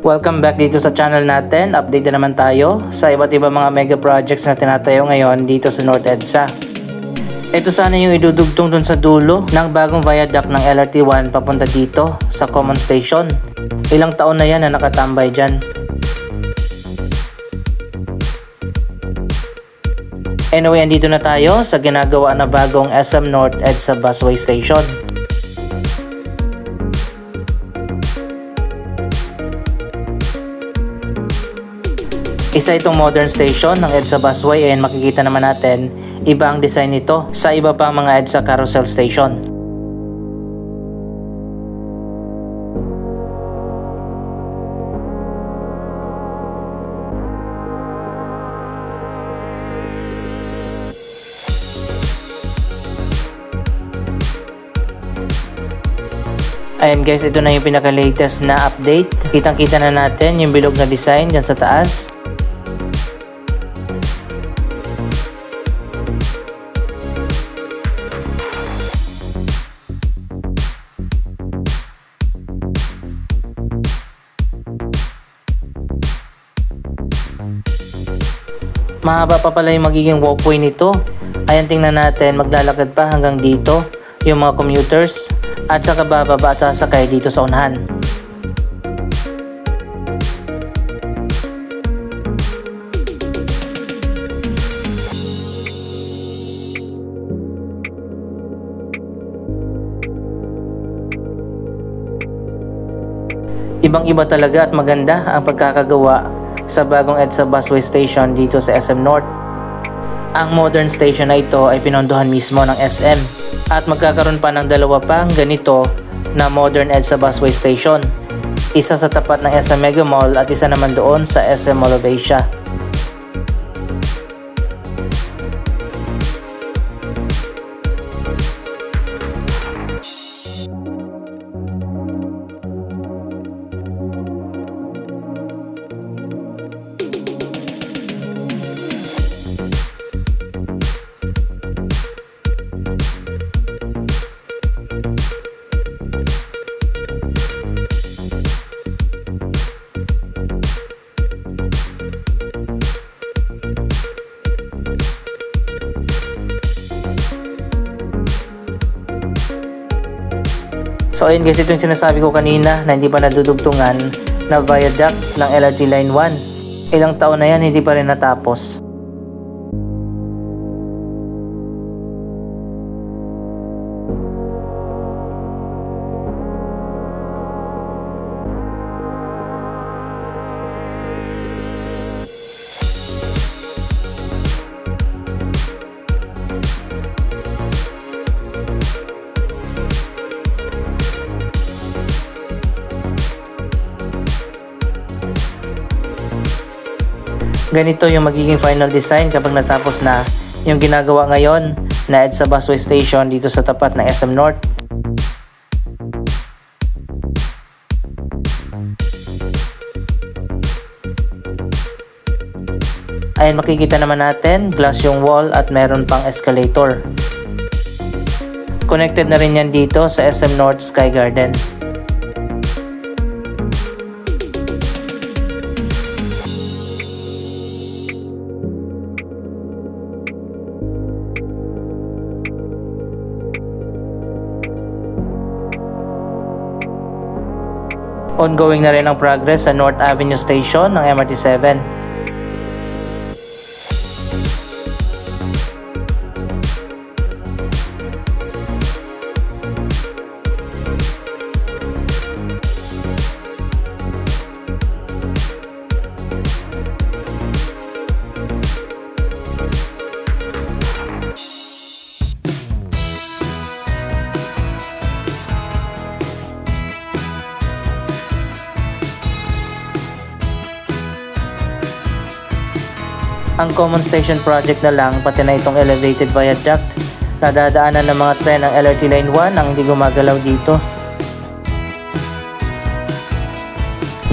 Welcome back dito sa channel natin. Update na naman tayo sa iba't ibang mga mega projects na tinatayo ngayon dito sa North EDSA. Ito sana yung idudugtong dun sa dulo ng bagong viaduct ng LRT1 papunta dito sa common station. Ilang taon na yan na nakatambay dyan. Anyway, andito na tayo sa ginagawa na bagong SM North EDSA Busway Station. Isa itong modern station ng EDSA Busway and makikita naman natin iba ang design nito sa iba pang mga EDSA carousel station. Ayan guys, ito na yung pinaka-latest na update. Kitang-kita na natin yung bilog na design dyan sa taas. Mahaba pa pala yung magiging walkway nito. Ayan, tingnan natin, maglalakad pa hanggang dito yung mga commuters at saka bababa at sasakay dito sa unahan. Ibang-iba talaga at maganda ang pagkakagawa sa bagong EDSA Busway Station dito sa SM North. Ang modern station na ito ay pinondohan mismo ng SM at magkakaroon pa ng dalawa pang ganito na modern EDSA Busway Station. Isa sa tapat ng SM Mega Mall at isa naman doon sa SM Mall of Asia. So ayun guys, ito yung sinasabi ko kanina na hindi pa nadudugtungan na viaduct ng LRT Line 1. Ilang taon na yan, hindi pa rin natapos. Ganito yung magiging final design kapag natapos na yung ginagawa ngayon na EDSA Busway Station dito sa tapat ng SM North. Ayan, makikita naman natin glass yung wall at meron pang escalator. Connected na rin yan dito sa SM North Sky Garden. Ongoing na rin ang progress sa North Avenue Station ng MRT7. Ang common station project na lang, pati na itong elevated viaduct na dadaanan ng mga tren ng LRT Line 1 ang hindi gumagalaw dito.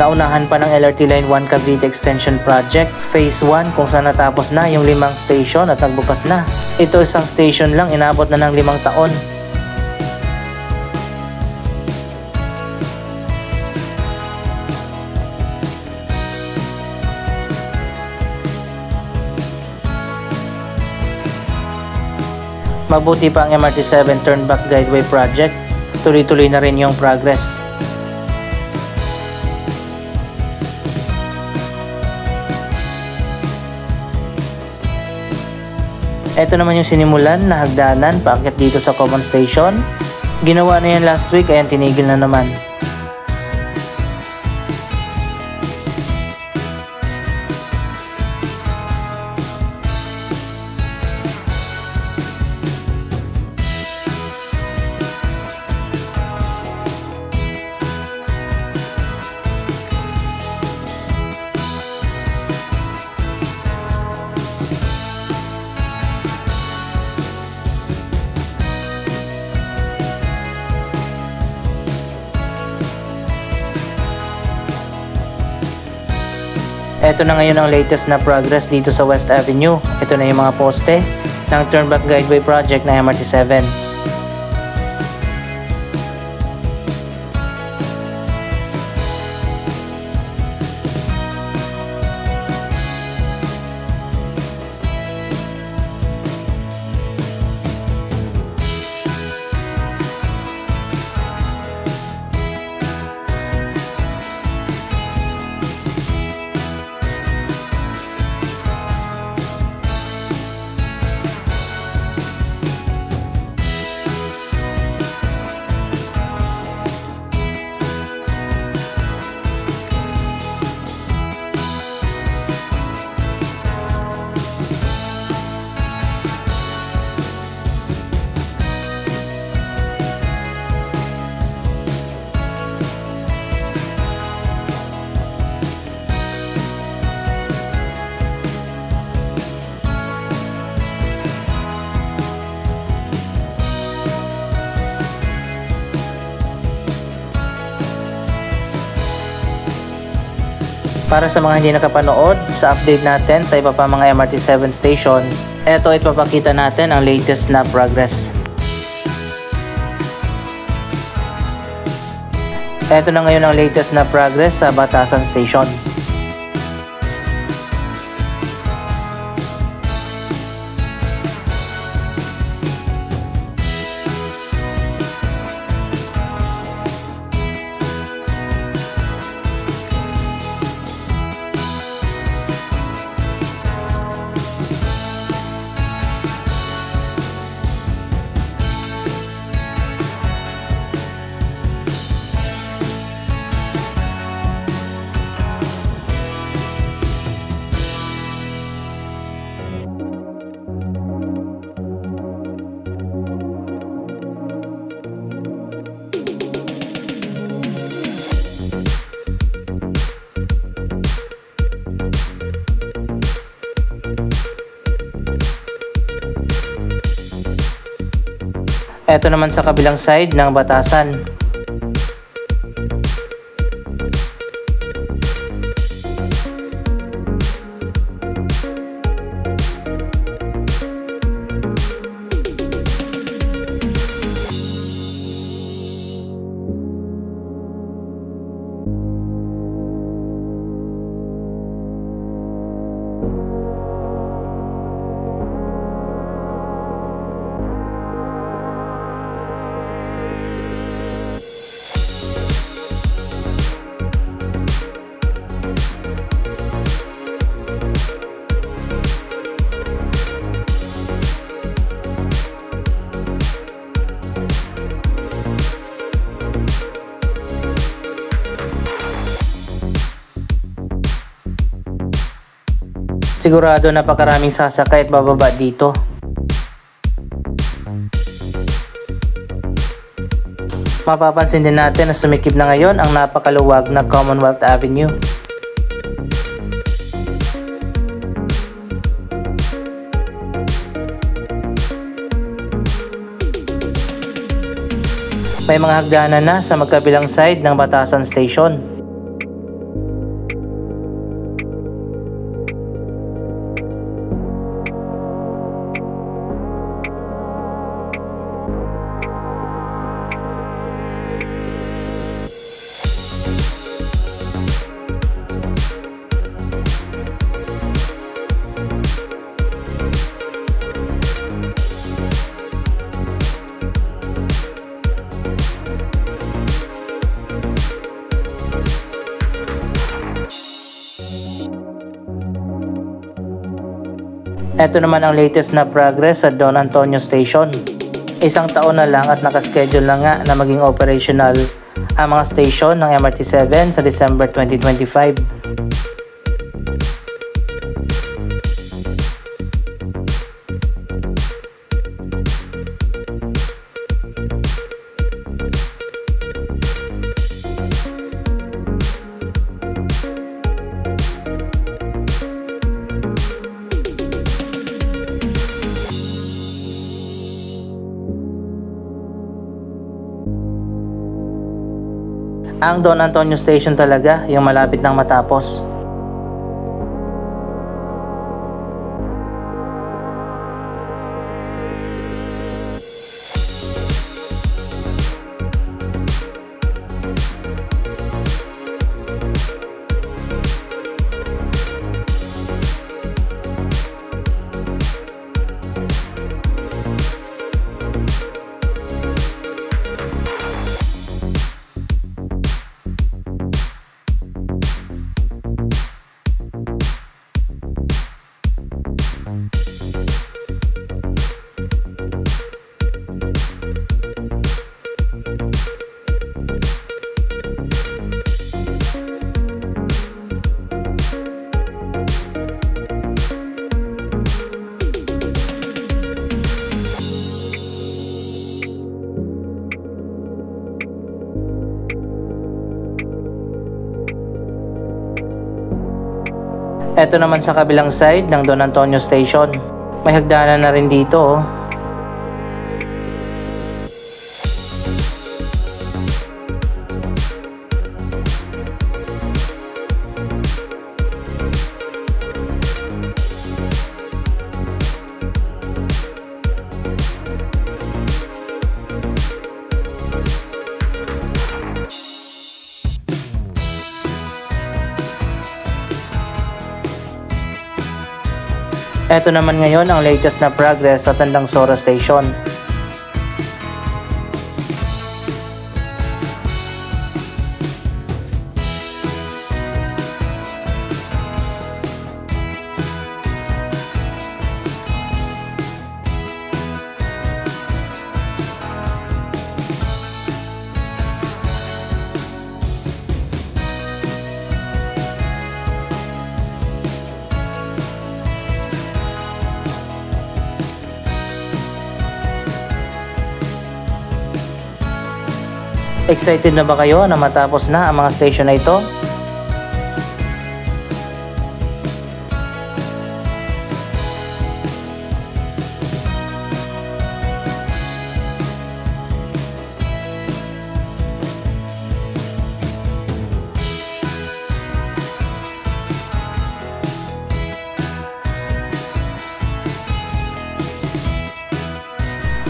Naunahan pa ng LRT Line 1 Cavite Extension Project Phase 1 kung saan natapos na yung 5 station at nagbukas na. Ito isang station lang, inabot na ng 5 taon. Mabuti pa ang MRT7 Turnback Guideway Project, tuloy-tuloy na rin yung progress. Ito naman yung sinimulan na hagdanan paakyat dito sa common station. Ginawa na yan last week kaya tinigil na naman. Ito na ngayon ang latest na progress dito sa West Avenue. Ito na yung mga poste ng Turnback Guideway Project ng MRT7. Para sa mga hindi nakapanood sa update natin sa iba pa mga MRT7 station, eto ipapakita natin ang latest na progress. Eto na ngayon ang latest na progress sa Batasan Station. Ito naman sa kabilang side ng Batasan. Sigurado napakaraming sasakay at bababa dito. Mapapansin din natin na sumikip na ngayon ang napakaluwag na Commonwealth Avenue. May mga hagdanan na sa magkabilang side ng Batasan Station. Ito naman ang latest na progress sa Don Antonio Station. Isang taon na lang at nakaschedule na nga na maging operational ang mga station ng MRT7 sa December 2025. Ang Don Antonio Station talaga yung malapit nang matapos. Ito naman sa kabilang side ng Don Antonio Station. May hagdanan na rin dito. Ito naman ngayon ang latest na progress sa Tandang Sora Station. Excited na ba kayo na matapos na ang mga station na ito?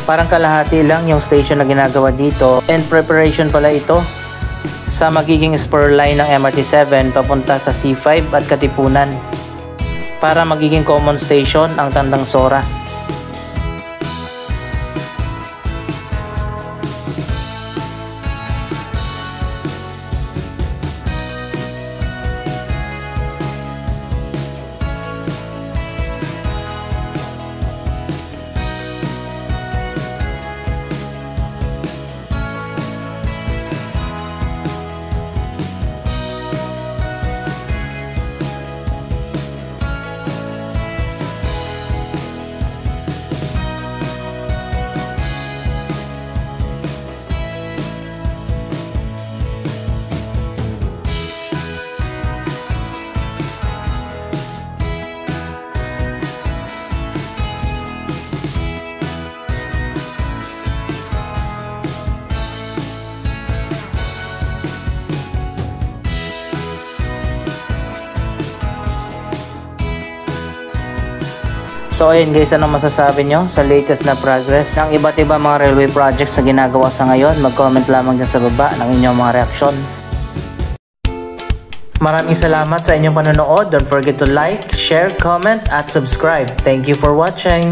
Parang kalahati lang yung station na ginagawa dito, and preparation pala ito sa magiging spur line ng MRT7 papunta sa C5 at Katipunan para magiging common station ang Tandang Sora. So ayun guys, anong masasabi nyo sa latest na progress ng iba't iba mga railway projects na ginagawa sa ngayon? Mag-comment lamang dyan sa baba ng inyong mga reaksyon. Maraming salamat sa inyong panonood. Don't forget to like, share, comment at subscribe. Thank you for watching.